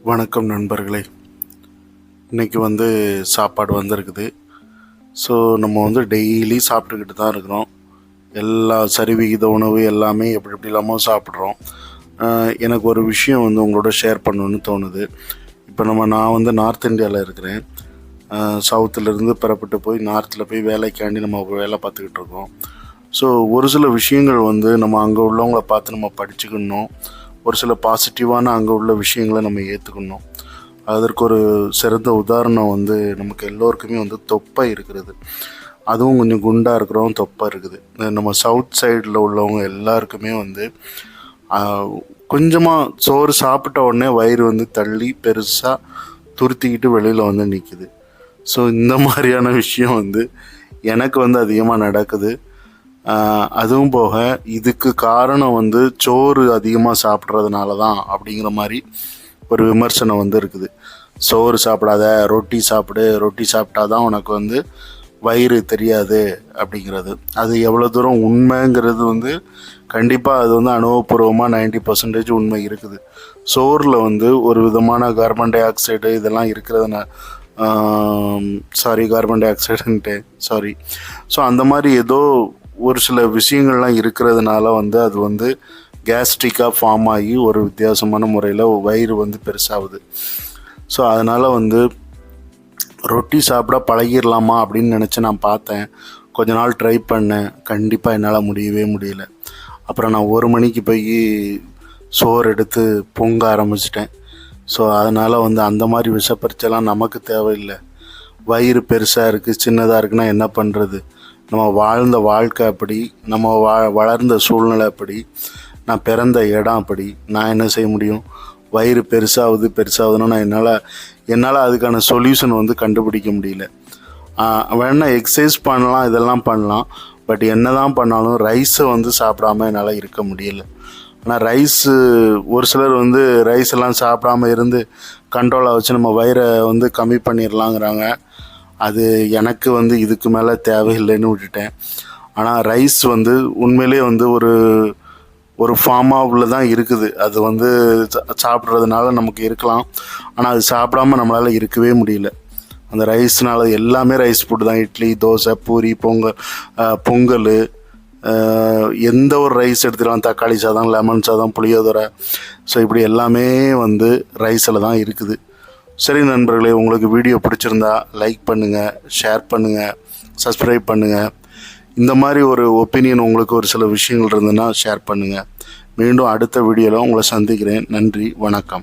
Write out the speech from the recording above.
வணக்கம் நண்பர்களே. இன்றைக்கி சாப்பாடு வந்திருக்குது. ஸோ நம்ம டெய்லி சாப்பிட்டுக்கிட்டு தான் இருக்கிறோம். எல்லா சரிவிகித உணவு எல்லாமே எப்படி எப்படி இல்லாமல் சாப்பிட்றோம். எனக்கு ஒரு விஷயம் உங்களோட ஷேர் பண்ணணுன்னு தோணுது. இப்போ நான் நார்த் இந்தியாவில் இருக்கிறேன். சவுத்துலேருந்து புறப்பட்டு போய் நார்த்தில் போய் வேலைக்காண்டி நம்ம வேலை பார்த்துக்கிட்டு இருக்கோம். ஸோ ஒரு சில விஷயங்கள் நம்ம அங்கே உள்ளவங்கள பார்த்து நம்ம படிச்சுக்கணும். ஒரு சில பாசிட்டிவான அங்கே உள்ள விஷயங்களை நம்ம ஏற்றுக்கணும். அதற்கு ஒரு சிறந்த உதாரணம் நமக்கு எல்லோருக்குமே தொப்பை இருக்கிறது. அதுவும் கொஞ்சம் குண்டாக இருக்கிறவங்க தொப்பை இருக்குது. நம்ம சவுத் சைடில் உள்ளவங்க எல்லாருக்குமே கொஞ்சமாக சோறு சாப்பிட்ட உடனே வயிறு தள்ளி பெருசாக துருத்திக்கிட்டு வெளியில் நிற்குது. ஸோ இந்த மாதிரியான விஷயம் எனக்கு அதிகமாக நடக்குது. அதுவும் போக இதுக்கு காரணம் சோறு அதிகமாக சாப்பிட்றதுனால தான் அப்படிங்கிற மாதிரி ஒரு விமர்சனம் இருக்குது. சோறு சாப்பிடாத, ரொட்டி சாப்பிடு, ரொட்டி சாப்பிட்டா தான் உனக்கு வயிறு தெரியாது அப்படிங்கிறது. அது எவ்வளோ தூரம் உண்மைங்கிறது கண்டிப்பாக அது அனுபவபூர்வமாக 90% உண்மை இருக்குது. சோறில் ஒரு விதமான கார்பன் டை ஆக்சைடு இதெல்லாம் இருக்கிறதுனால கார்பன் டை ஆக்சைடுன்ட்டு ஸோ அந்த மாதிரி ஏதோ ஒரு சில விஷயங்கள்லாம் இருக்கிறதுனால அது கேஸ்ட்ரிக்காக ஃபார்ம் ஆகி ஒரு வித்தியாசமான முறையில் வயிறு பெருசாகுது. ஸோ அதனால் ரொட்டி சாப்பிட பழகிடலாமா அப்படின்னு நினச்சி நான் பார்த்தேன். கொஞ்ச நாள் ட்ரை பண்ணேன். கண்டிப்பாக என்னால் முடியவே முடியல. அப்புறம் நான் 1 மணிக்கு போய் சோறு எடுத்து பொங்க ஆரம்பிச்சிட்டேன். ஸோ அதனால் அந்த மாதிரி விஷப்பரிச்செல்லாம் நமக்கு தேவையில்லை. வயிறு பெருசாக இருக்குது, சின்னதாக இருக்குன்னா என்ன பண்ணுறது? நம்ம வாழ்ந்த வாழ்க்கை அப்படி, நம்ம வளர்ந்த சூழ்நிலை அப்படி, நான் பிறந்த இடம் அப்படி. நான் என்ன செய்ய முடியும்? வயிறு பெருசாகுதுன்னா நான் என்னால் அதுக்கான சொல்யூஷன் கண்டுபிடிக்க முடியல. வேணால் எக்ஸசைஸ் பண்ணலாம், இதெல்லாம் பண்ணலாம். பட் என்ன தான் பண்ணாலும் ரைஸை சாப்பிடாம என்னால் இருக்க முடியல. ஆனால் ரைஸு ஒரு சிலர் ரைஸ் எல்லாம் சாப்பிடாம இருந்து கண்ட்ரோலாக வச்சு நம்ம வயிறை கம்மி பண்ணிடலாங்கிறாங்க. அது எனக்கு இதுக்கு மேலே தேவையில்லைன்னு விட்டுட்டேன். ஆனால் ரைஸ் உண்மையிலே ஒரு ஃபார்மாக தான் இருக்குது. அது சாப்பிட்றதுனால நமக்கு இருக்கலாம். ஆனால் அது சாப்பிடாம நம்மளால் இருக்கவே முடியல. அந்த ரைஸ்னால் எல்லாமே ரைஸ் ஃபுட்டு தான். இட்லி, தோசை, பூரி, பொங்கல், எந்த ஒரு ரைஸ் எடுத்துக்கலாம். தக்காளி சாதம், லெமன் சாதம், புளியோதரை, ஸோ இப்படி எல்லாமே ரைஸில் தான் இருக்குது. சரி நண்பர்களே, உங்களுக்கு வீடியோ பிடிச்சிருந்தா லைக் பண்ணுங்கள், ஷேர் பண்ணுங்கள், சப்ஸ்கிரைப் பண்ணுங்கள். இந்த மாதிரி ஒரு ஒப்பீனியன் உங்களுக்கு ஒரு சில விஷயங்கள் இருந்ததுன்னா ஷேர் பண்ணுங்கள். மீண்டும் அடுத்த வீடியோவில் உங்களை சந்திக்கிறேன். நன்றி, வணக்கம்.